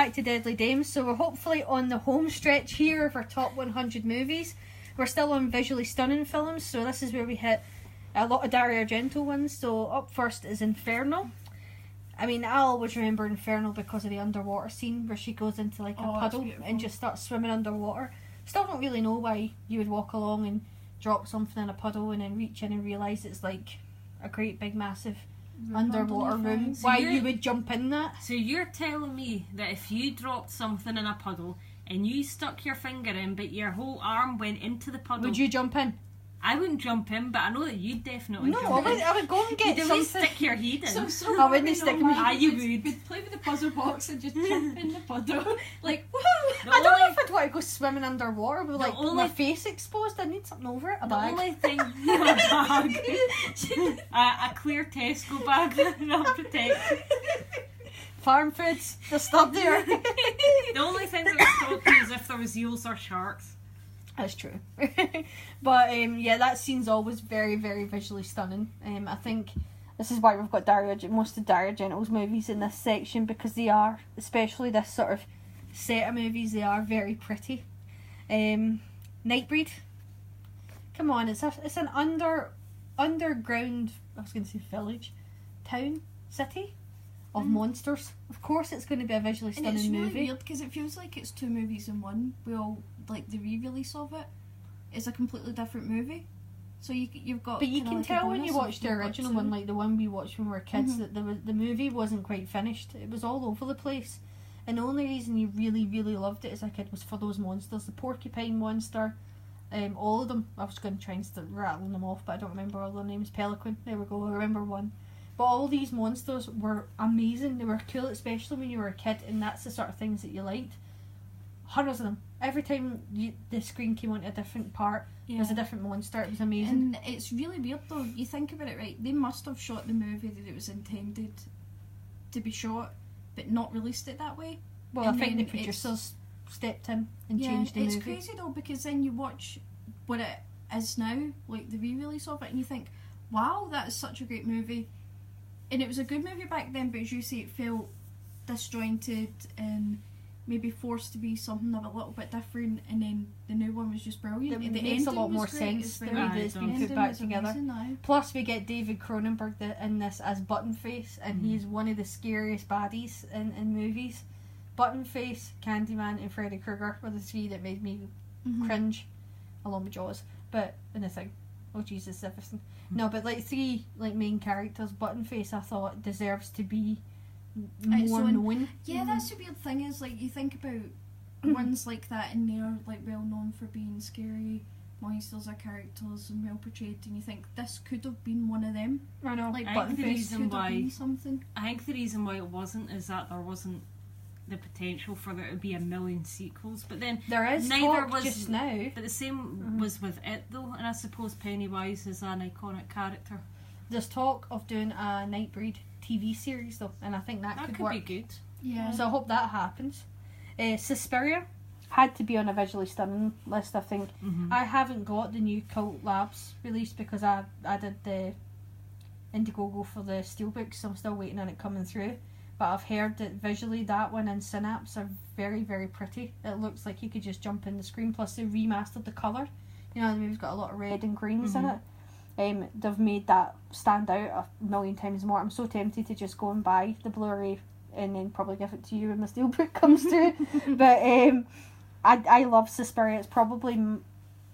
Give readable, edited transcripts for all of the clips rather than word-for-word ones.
back to Deadly Dames. So we're hopefully on the home stretch here of our top 100 movies. We're still on visually stunning films, so this is where we hit a lot of Dario Argento ones. So up first is Inferno. I mean, I always remember Inferno because of the underwater scene where she goes into like a puddle and just starts swimming underwater. Still don't really know why you would walk along and drop something in a puddle and then reach in and realise it's like a great big massive underwater room. So why you would jump in that? So you're telling me that if you dropped something in a puddle and you stuck your finger in but your whole arm went into the puddle, would you jump in? I wouldn't jump in, but I know that you'd definitely jump in. I would go and get You'd something. stick your head in. So I wouldn't stick my head. You would. We'd play with the puzzle box and just jump in the puddle. Like, whoa! I don't know if I'd want to go swimming underwater with like my face exposed. I need something over it. A bag. Only thing, a clear Tesco bag that'll protect. Farm foods, they're still there. The only thing that would stop you is if there was eels or sharks. That's true. But yeah, that scene's always very, very visually stunning. I think this is why we've got most of Dario Argento's movies in this section, because they are, especially this sort of set of movies, they are very pretty. Nightbreed. Come on, it's an underground, I was going to say village, town, city of monsters. Of course it's going to be a visually stunning movie. And it's really weird because it feels like it's two movies in one. We all, like, the re-release of it is a completely different movie. So you've got... But you can like tell when you watch the original one, like the one we watched when we were kids, that the movie wasn't quite finished. It was all over the place. And the only reason you really, really loved it as a kid was for those monsters. The porcupine monster, all of them. I was going to try and start rattling them off, but I don't remember all their names. Pelican, there we go, I remember one. But all these monsters were amazing. They were cool, especially when you were a kid, and that's the sort of things that you liked. Hundreds of them. Every time the screen came onto a different part, there was a different monster. It was amazing. And it's really weird though. You think about it, right? They must have shot the movie that it was intended to be shot, but not released it that way. Well, I think the producers stepped in and changed the movie. It's crazy though, because then you watch what it is now, like the re-release of it, and you think, wow, that is such a great movie. And it was a good movie back then, but as you say, it felt disjointed and maybe forced to be something of a little bit different, and then the new one was just brilliant. It makes a lot more sense the way that it's been put back together. Plus we get David Cronenberg in this as Buttonface, and he's one of the scariest baddies in movies. Buttonface, Candyman and Freddy Krueger were the three that made me cringe, along with Jaws. But in the thing, oh Jesus, everything. No, but like three like main characters, Buttonface I thought deserves to be more known. Yeah, that's the weird thing is, like, you think about ones like that and they're like well known for being scary monsters or characters and well portrayed, and you think this could have been one of them. I know. Like Buttonface could have been something. I think the reason why it wasn't is that there wasn't the potential for there to be a million sequels, but then there is neither was just now. But the same was with it though, and I suppose Pennywise is an iconic character. There's talk of doing a Nightbreed TV series though, and I think that could work. Be good. Yeah. So I hope that happens. Suspiria had to be on a visually stunning list, I think. I haven't got the new Cult Labs released because I did the Indiegogo for the Steelbook, so I'm still waiting on it coming through. But I've heard that visually that one and Synapse are very, very pretty. It looks like you could just jump in the screen. Plus they remastered the colour. You know, the movie's got a lot of red and greens in it. They've made that stand out a million times more. I'm so tempted to just go and buy the Blu-ray and then probably give it to you when the Steelbook comes through. But I love Suspiria. It's probably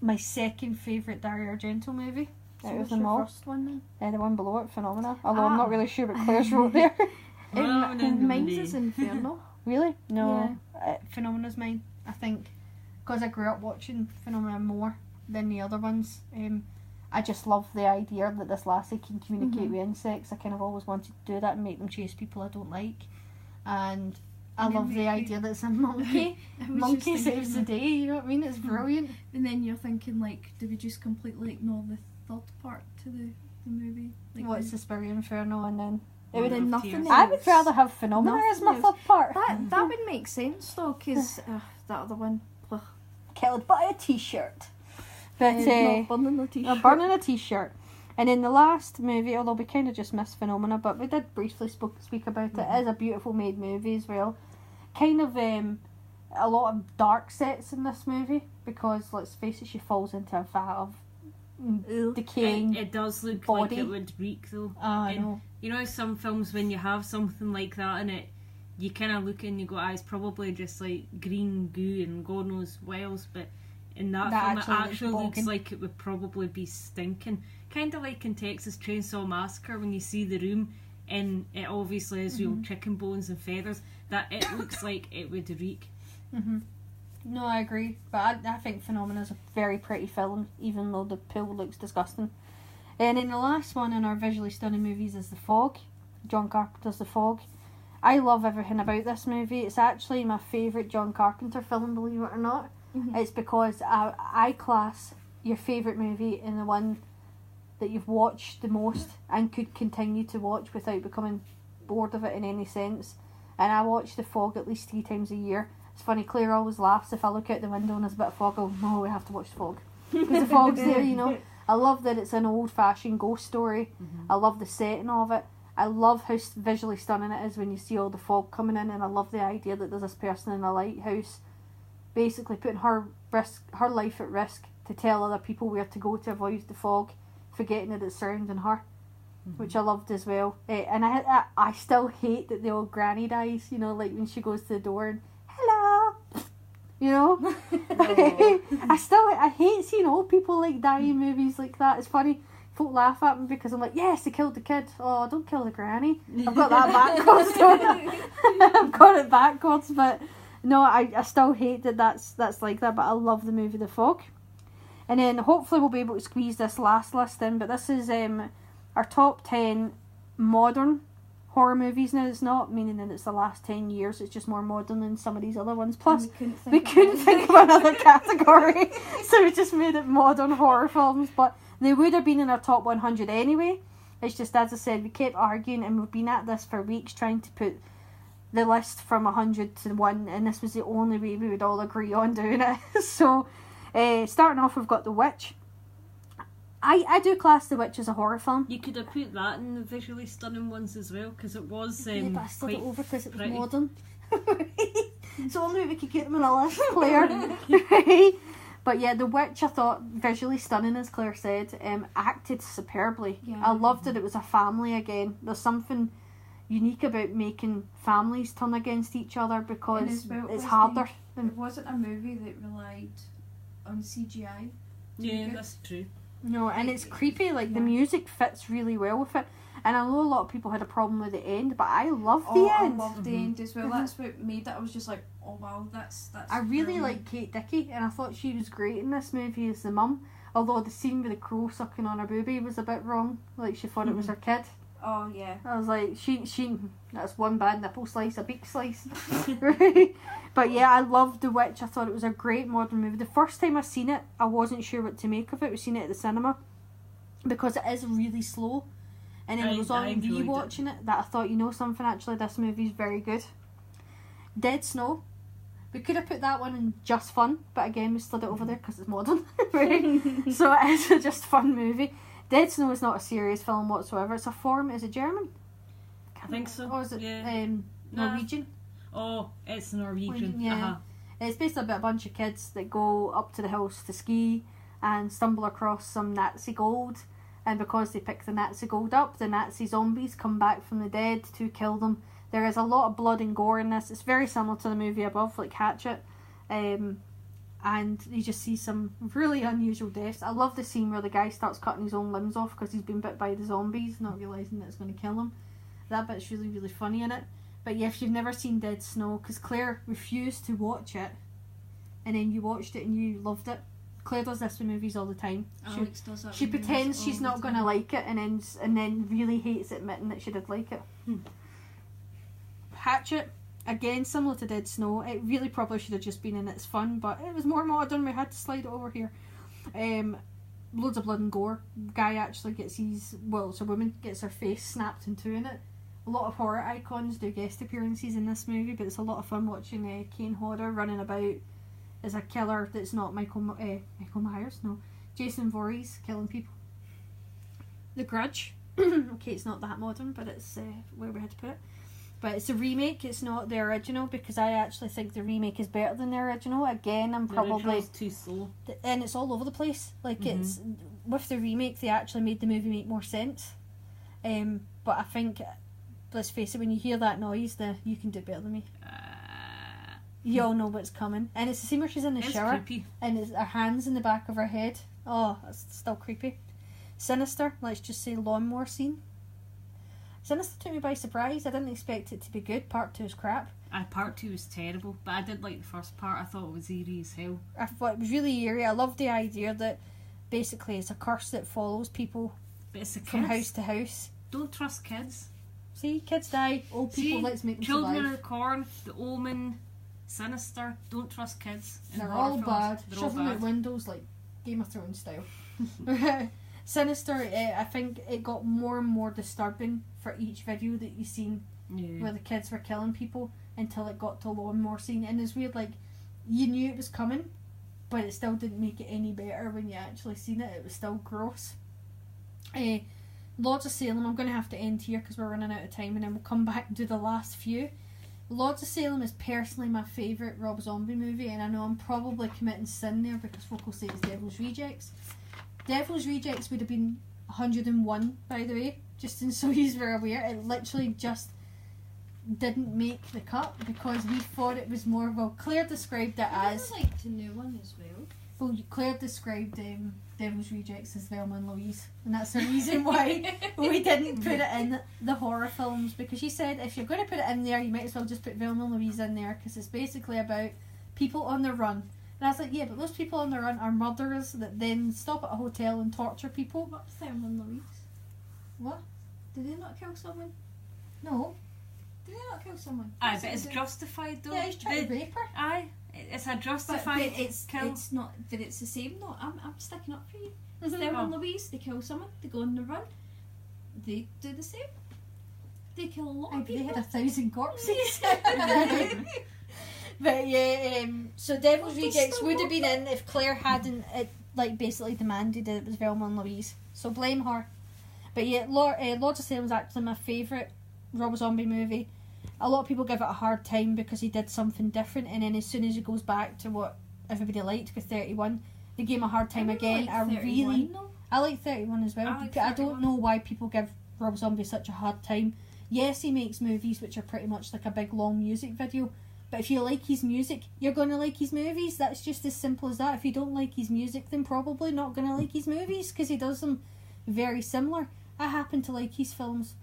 my second favourite Dario Argento movie. So what's your first one then? The one below it, Phenomena. Although I'm not really sure what Claire's wrote there. Mine's is Inferno. Really? No. Yeah. Phenomena's mine, I think. Because I grew up watching Phenomena more than the other ones. I just love the idea that this lassie can communicate with insects. I kind of always wanted to do that and make them chase people I don't like. And I love the idea that it's a monkey. Monkey saves the day, you know what I mean? It's brilliant. And then you're thinking, like, do we just completely ignore the third part to the movie? Like, what's Suspiria, Inferno, and then... It would have nothing else. I would rather have Phenomena as my third part. That would make sense though, because that other one... Killed by a t-shirt. But burning a t-shirt. Burning a t-shirt. And in the last movie, although we kind of just missed Phenomena, but we did briefly speak about it, it is a beautiful made movie as well. kind of a lot of dark sets in this movie because, let's face it, she falls into a vat of decaying It does look body. like it would reek though. I know. You know, some films when you have something like that in it, you kind of look and you go, it's probably just like green goo and God knows what else, but in that film it actually looks like it would probably be stinking. Kind of like in Texas Chainsaw Massacre when you see the room and it obviously is real chicken bones and feathers, that it looks like it would reek. No, I agree, but I think Phenomena is a very pretty film, even though the pool looks disgusting. And then the last one in our visually stunning movies is The Fog. John Carpenter's The Fog. I love everything about this movie. It's actually my favourite John Carpenter film, believe it or not. It's because I class your favourite movie in the one that you've watched the most and could continue to watch without becoming bored of it in any sense. And I watch The Fog at least 3 times a year. It's funny, Claire always laughs if I look out the window and there's a bit of fog. Oh no, we have to watch The Fog. Because the fog's there, you know. I love that it's an old-fashioned ghost story. I love the setting of it. I love how visually stunning it is when you see all the fog coming in, and I love the idea that there's this person in a lighthouse basically putting her life at risk to tell other people where to go to avoid the fog, forgetting that it's surrounding her, which I loved as well. And I still hate that the old granny dies, you know, like when she goes to the door and, hello, you know. I hate seeing old people like die in movies like that. It's funny. Folk laugh at me because I'm like, yes, they killed the kid. Oh, don't kill the granny. I've got that backwards. I've got it backwards, but no, I still hate that that's like that, but I love the movie The Fog. And then hopefully we'll be able to squeeze this last list in, but this is our top 10 modern horror movies. Now it's not meaning that it's the last 10 years, it's just more modern than some of these other ones. Plus, we couldn't think of another category, so we just made it modern horror films, but they would have been in our top 100 anyway. It's just, as I said, we kept arguing and we've been at this for weeks trying to put the list from 100 to 1, and this was the only way we would all agree on doing it. So, starting off, we've got The Witch. I do class The Witch as a horror film. You could have put that in the visually stunning ones as well, because it was Yeah, but I slid it over because it was pretty. modern. So only way we could get them on a list, Claire. Right? But yeah, The Witch, I thought, visually stunning, as Claire said, acted superbly. Yeah. I loved it. It was a family again. There's something unique about making families turn against each other because it's harder. It wasn't a movie that relied on CGI. Yeah, that's true. No, and it's creepy. Like, the music fits really well with it. And I know a lot of people had a problem with the end, but I love the end. I loved the end as well. That's what made it. I was just like, oh wow, that's. I really brilliant. like Kate Dickie, and I thought she was great in this movie as the mum. Although the scene with the crow sucking on her boobie was a bit wrong. Like, she thought it was her kid. Oh yeah. I was like, she that's one bad nipple slice, a beak slice. Right? But yeah, I loved The Witch. I thought it was a great modern movie. The first time I seen it, I wasn't sure what to make of it. We seen it at the cinema because it is really slow. And then it was on rewatching it that I thought, you know something, actually this movie's very good. Dead Snow. We could have put that one in Just Fun, but again we slid it over there because it's modern. Right? So it is a just fun movie. Dead Snow is not a serious film whatsoever. It's a form. Is it German? I think so. Or is it Yeah. Norwegian? Oh, it's Norwegian. Yeah. It's basically about a bunch of kids that go up to the hills to ski and stumble across some Nazi gold. And because they pick the Nazi gold up, the Nazi zombies come back from the dead to kill them. There is a lot of blood and gore in this. It's very similar to the movie above, like Hatchet. And you just see some really unusual deaths. I love the scene where the guy starts cutting his own limbs off because he's been bit by the zombies, not realising that it's going to kill him. That bit's really, really funny in it. But yeah, if you've never seen Dead Snow, because Claire refused to watch it, and then you watched it and you loved it. Claire does this with movies all the time. Alex does that. She pretends she's not going to like it and then really hates admitting that she did like it. Hatchet, again, similar to Dead Snow. It really probably should have just been in It's Fun, but it was more modern. We had to slide it over here. Loads of blood and gore. Guy actually gets it's a woman, gets her face snapped in two in it. A lot of horror icons do guest appearances in this movie, but it's a lot of fun watching Kane Hodder running about as a killer that's not Michael Myers, no, Jason Voorhees killing people. The Grudge. Okay, it's not that modern, but it's where we had to put it. But it's a remake, it's not the original, because I actually think the remake is better than the original. Again, I'm probably... too slow. And it's all over the place. Like, it's... With the remake, they actually made the movie make more sense. But I think, let's face it, when you hear that noise, you can do better than me. You all know what's coming. And it's the same where she's in the shower. Creepy. And it's her hands in the back of her head. Oh, that's still creepy. Sinister, let's just say lawnmower scene. Sinister took me by surprise. I didn't expect it to be good. Part 2 is crap. Part 2 was terrible, but I did like the first part. I thought it was eerie as hell. I thought it was really eerie. I loved the idea that basically it's a curse that follows people from house to house. Don't trust kids. See, kids die, old people, let's make them Children survive. of the Corn, The Omen, Sinister, don't trust kids. They're all bad. Shove them out windows like Game of Thrones style. Sinister, I think it got more and more disturbing for each video that you seen where the kids were killing people until it got to lawnmower scene. And it's weird, like, you knew it was coming, but it still didn't make it any better when you actually seen it. It was still gross. Lords of Salem, I'm going to have to end here because we're running out of time, and then we'll come back and do the last few. Lords of Salem is personally my favourite Rob Zombie movie, and I know I'm probably committing sin there because folk will say it's Devil's Rejects. Devil's Rejects would have been 101, by the way, just so you were aware. It literally just didn't make the cut because we thought it was more... Well, Claire described it as... I liked the new one as well. Well, Claire described Devil's Rejects as Velma and Louise, and that's the reason why we didn't put it in the horror films, because she said if you're going to put it in there, you might as well just put Velma and Louise in there, because it's basically about people on the run. And I was like, yeah, but those people on the run are murderers that then stop at a hotel and torture people. What's Thelma and Louise? What? Did they not kill someone? No. Did they not kill someone? Aye, but it's justified though. Yeah, he's trying to rape her. Aye, it's a justified kill. It's not that it's the same. No, I'm sticking up for you. Mhm. Thelma and Louise, they kill someone, they go on the run, they do the same. They kill a lot of They people. had 1,000 corpses. But yeah, so Devil's Rejects would have been in if Claire hadn't basically demanded that it was Velma and Louise. So blame her. But yeah, Lords of Salem is actually my favourite Rob Zombie movie. A lot of people give it a hard time because he did something different, and then as soon as he goes back to what everybody liked with 31, they gave him a hard time again. I like 31 as well. I don't know why people give Rob Zombie such a hard time. Yes, he makes movies which are pretty much like a big long music video, but if you like his music, you're going to like his movies. That's just as simple as that. If you don't like his music, then probably not going to like his movies, because he does them very similar. I happen to like his films.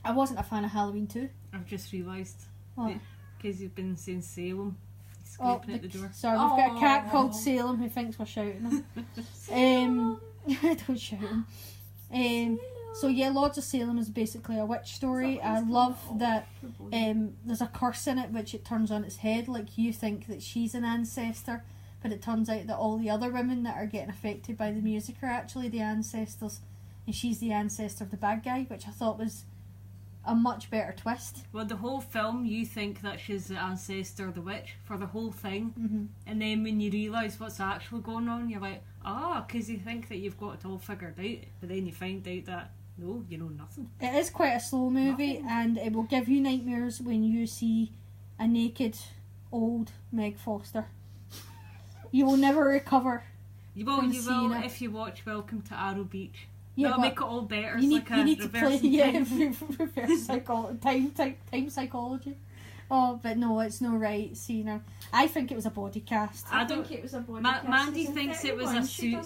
I wasn't a fan of Halloween 2. I've just realised. What? Because you've been saying Salem. He's scraping at the door. Sorry, we've got a cat called Salem who thinks we're shouting him. Don't shout him. So yeah, Lords of Salem is basically a witch story. I love that there's a curse in it which it turns on its head. Like, you think that she's an ancestor, but it turns out that all the other women that are getting affected by the music are actually the ancestors, and she's the ancestor of the bad guy, which I thought was a much better twist. Well, the whole film, you think that she's the ancestor of the witch for the whole thing, and then when you realise what's actually going on, you're like, because you think that you've got it all figured out, but then you find out that no, you know nothing. It is quite a slow movie, and it will give you nightmares when you see a naked old Meg Foster. You will never recover. You will if you watch Welcome to Arrow Beach. Yeah, that'll make it all better. You It's need, like you need to play reverse time. time psychology. Oh, but no, it's no right, Cena. I think it was a body cast. I think it was a body cast. Mandy thinks it was a suit,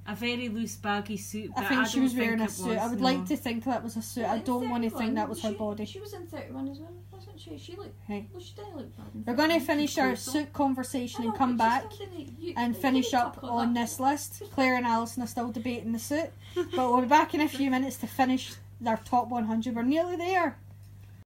a very loose baggy suit. But I think she was wearing a suit. I would like to think that was a suit. I don't want to think that was her body. She was in 31 as well, wasn't she? She looked. Hey. Well, she didn't look bad. We're going to finish our suit conversation and come back and finish up on this list. Claire and Alison are still debating the suit, but we'll be back in a few minutes to finish our top 100. We're nearly there.